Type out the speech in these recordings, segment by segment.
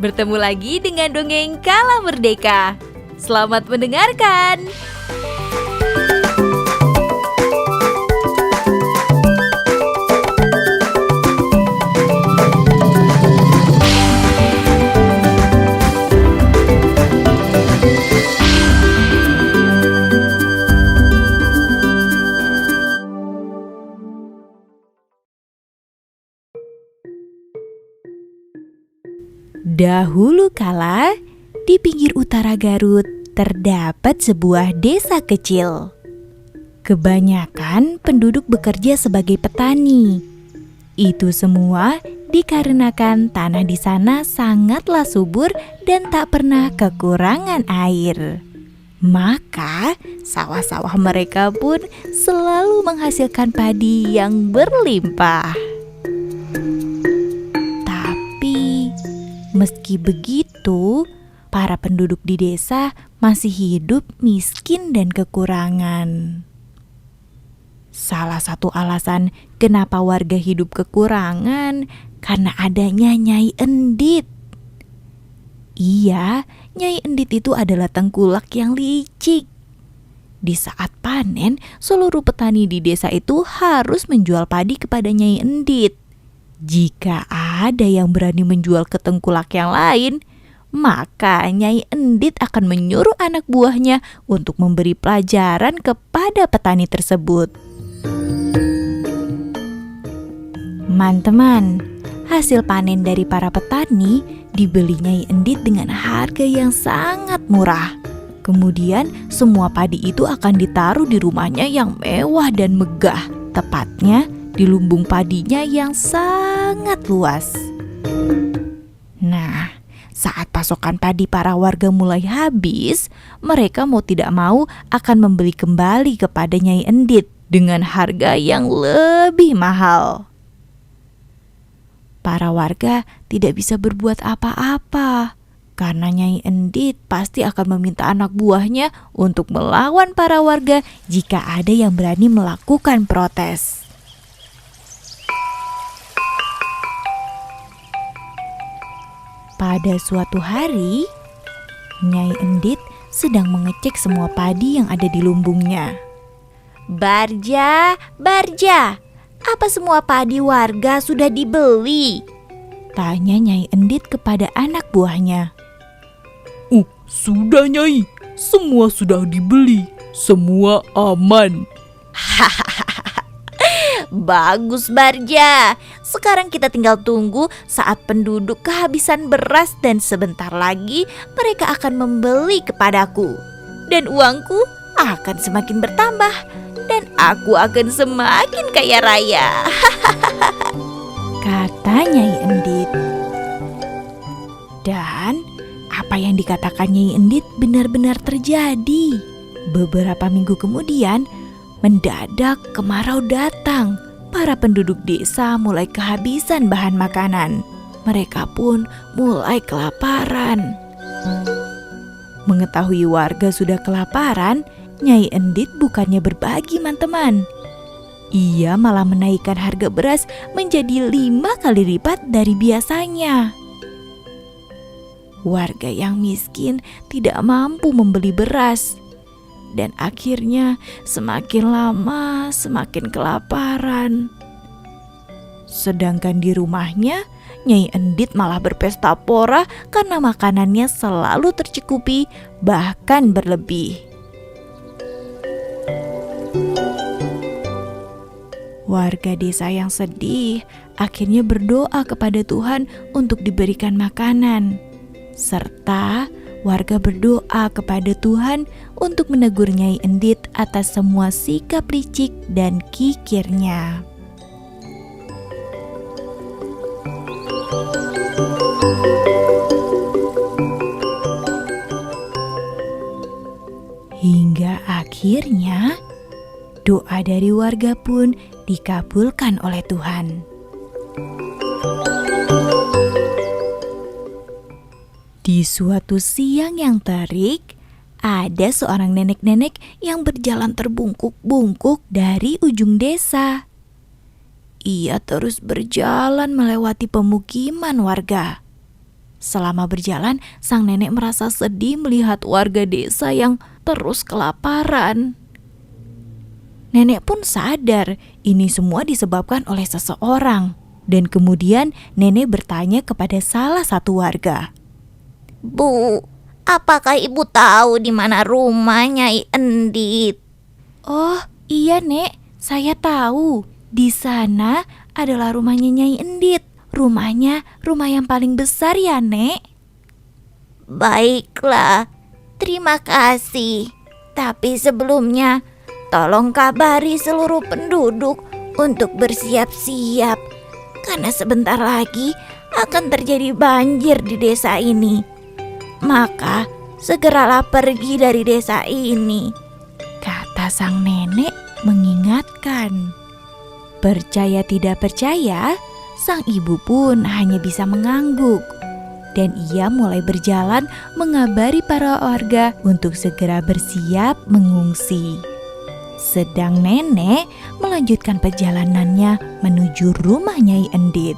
Bertemu lagi dengan Dongeng Kala Merdeka. Selamat mendengarkan. Dahulu kala, di pinggir utara Garut terdapat sebuah desa kecil. Kebanyakan penduduk bekerja sebagai petani. Itu semua dikarenakan tanah di sana sangatlah subur dan tak pernah kekurangan air. Maka sawah-sawah mereka pun selalu menghasilkan padi yang berlimpah. Meski begitu, para penduduk di desa masih hidup miskin dan kekurangan. Salah satu alasan kenapa warga hidup kekurangan karena adanya Nyai Endit. Iya, Nyai Endit itu adalah tengkulak yang licik. Di saat panen, seluruh petani di desa itu harus menjual padi kepada Nyai Endit. Jika ada yang berani menjual ke tengkulak yang lain, maka Nyai Endit akan menyuruh anak buahnya untuk memberi pelajaran kepada petani tersebut. Teman-teman, hasil panen dari para petani dibeli Nyai Endit dengan harga yang sangat murah. Kemudian semua padi itu akan ditaruh di rumahnya yang mewah dan megah, tepatnya di lumbung padinya yang sangat luas. Nah, saat pasokan padi para warga mulai habis, mereka mau tidak mau akan membeli kembali kepada Nyai Endit dengan harga yang lebih mahal. Para warga tidak bisa berbuat apa-apa karena Nyai Endit pasti akan meminta anak buahnya untuk melawan para warga jika ada yang berani melakukan protes. Pada suatu hari, Nyai Endit sedang mengecek semua padi yang ada di lumbungnya. Barja, apa semua padi warga sudah dibeli? Tanya Nyai Endit kepada anak buahnya. Sudah Nyai, semua sudah dibeli, semua aman. Bagus Barja, sekarang kita tinggal tunggu saat penduduk kehabisan beras dan sebentar lagi mereka akan membeli kepadaku. Dan uangku akan semakin bertambah dan aku akan semakin kaya raya. Kata Nyai Endit. Dan apa yang dikatakan Nyai Endit benar-benar terjadi. Beberapa minggu kemudian, mendadak kemarau datang. Para penduduk desa mulai kehabisan bahan makanan. Mereka pun mulai kelaparan. Mengetahui warga sudah kelaparan, Nyai Endit bukannya berbagi teman-teman. Ia malah menaikkan harga beras menjadi 5 kali lipat dari biasanya. Warga yang miskin tidak mampu membeli beras. Dan akhirnya semakin lama semakin kelaparan. Sedangkan di rumahnya, Nyai Endit malah berpesta pora karena makanannya selalu tercukupi, bahkan berlebih. Warga desa yang sedih akhirnya berdoa kepada Tuhan untuk diberikan makanan. Serta warga berdoa kepada Tuhan untuk menegur Nyai Endit atas semua sikap licik dan kikirnya. Hingga akhirnya doa dari warga pun dikabulkan oleh Tuhan. Di suatu siang yang terik, ada seorang nenek-nenek yang berjalan terbungkuk-bungkuk dari ujung desa. Ia terus berjalan melewati pemukiman warga. Selama berjalan, sang nenek merasa sedih melihat warga desa yang terus kelaparan. Nenek pun sadar ini semua disebabkan oleh seseorang. Dan kemudian nenek bertanya kepada salah satu warga. Bu, apakah ibu tahu di mana rumah Nyai Endit? Oh iya Nek, saya tahu. Di sana adalah rumahnya Nyai Endit. Rumahnya rumah yang paling besar ya Nek. Baiklah, terima kasih. Tapi sebelumnya, tolong kabari seluruh penduduk untuk bersiap-siap. Karena sebentar lagi akan terjadi banjir di desa ini. Maka segeralah pergi dari desa ini, kata sang nenek mengingatkan. Percaya tidak percaya, sang ibu pun hanya bisa mengangguk. Dan ia mulai berjalan mengabari para warga untuk segera bersiap mengungsi. Sedang nenek melanjutkan perjalanannya menuju rumah Nyai Endit.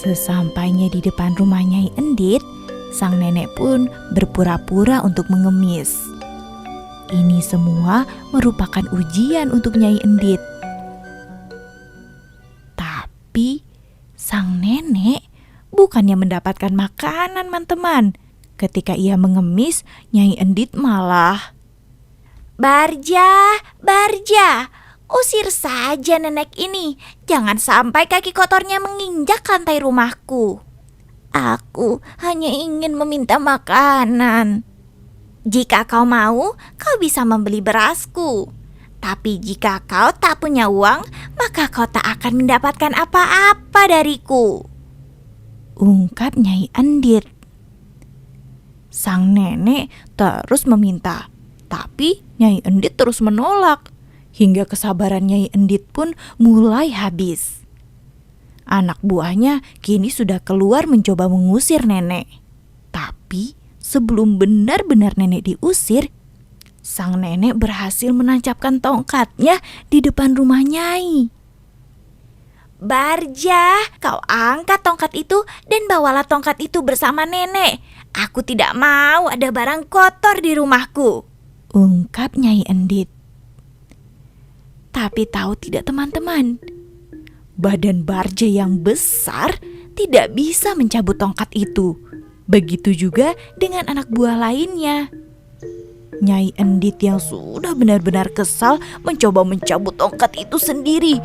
Sesampainya di depan rumah Nyai Endit, sang nenek pun berpura-pura untuk mengemis. Ini semua merupakan ujian untuk Nyai Endit. Tapi sang nenek bukannya mendapatkan makanan, teman-teman. Ketika ia mengemis, Nyai Endit malah, Barja, Barja, usir saja nenek ini. Jangan sampai kaki kotornya menginjak lantai rumahku. Aku hanya ingin meminta makanan. Jika kau mau, kau bisa membeli berasku. Tapi jika kau tak punya uang, maka kau tak akan mendapatkan apa-apa dariku, ungkap Nyai Endit. Sang nenek terus meminta, tapi Nyai Endit terus menolak. Hingga kesabaran Nyai Endit pun mulai habis. Anak buahnya kini sudah keluar mencoba mengusir nenek. Tapi sebelum benar-benar nenek diusir, sang nenek berhasil menancapkan tongkatnya di depan rumah Nyai. Barja, kau angkat tongkat itu dan bawalah tongkat itu bersama nenek. Aku tidak mau ada barang kotor di rumahku, ungkap Nyai Endit. Tapi tahu tidak teman-teman, badan Barja yang besar tidak bisa mencabut tongkat itu. Begitu juga dengan anak buah lainnya. Nyai Endit yang sudah benar-benar kesal mencoba mencabut tongkat itu sendiri.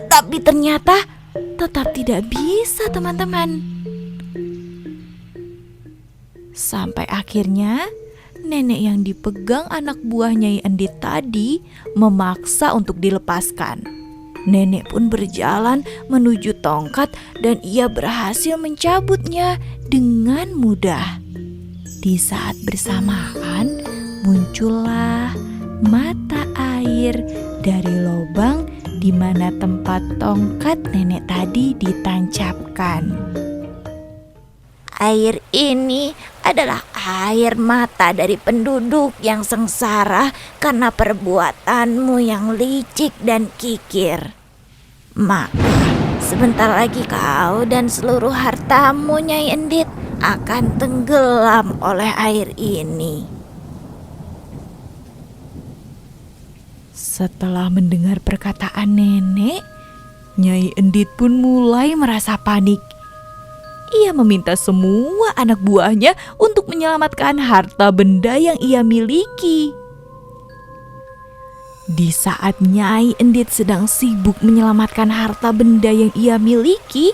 Tapi ternyata tetap tidak bisa, teman-teman. Sampai akhirnya nenek yang dipegang anak buah Nyai Endit tadi memaksa untuk dilepaskan. Nenek pun berjalan menuju tongkat dan ia berhasil mencabutnya dengan mudah. Di saat bersamaan muncullah mata air dari lubang di mana tempat tongkat nenek tadi ditancapkan. Air ini adalah air mata dari penduduk yang sengsara karena perbuatanmu yang licik dan kikir. Maka sebentar lagi kau dan seluruh hartamu, Nyai Endit, akan tenggelam oleh air ini. Setelah mendengar perkataan nenek, Nyai Endit pun mulai merasa panik. Ia meminta semua anak buahnya untuk menyelamatkan harta benda yang ia miliki. Di saat Nyai Endit sedang sibuk menyelamatkan harta benda yang ia miliki,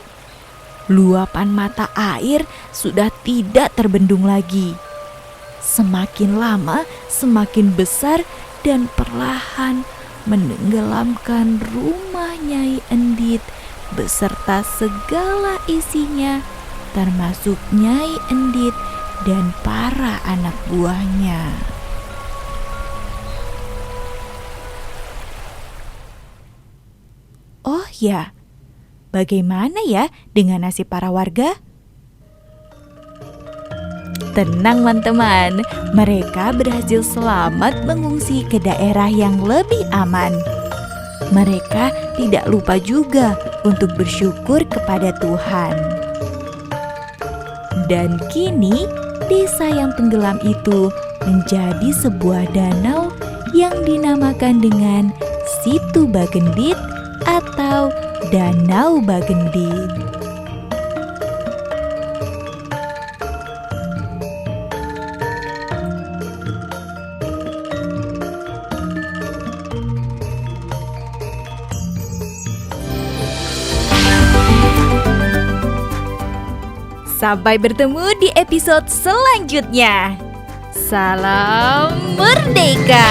luapan mata air sudah tidak terbendung lagi. Semakin lama semakin besar dan perlahan menenggelamkan rumah Nyai Endit beserta segala isinya, termasuk Nyai Endit dan para anak buahnya. Oh ya, bagaimana ya dengan nasib para warga? Tenang teman-teman, mereka berhasil selamat mengungsi ke daerah yang lebih aman. Mereka tidak lupa juga untuk bersyukur kepada Tuhan. Dan kini desa yang tenggelam itu menjadi sebuah danau yang dinamakan dengan Situ Bagendit atau Danau Bagendit. Sampai bertemu di episode selanjutnya. Salam merdeka!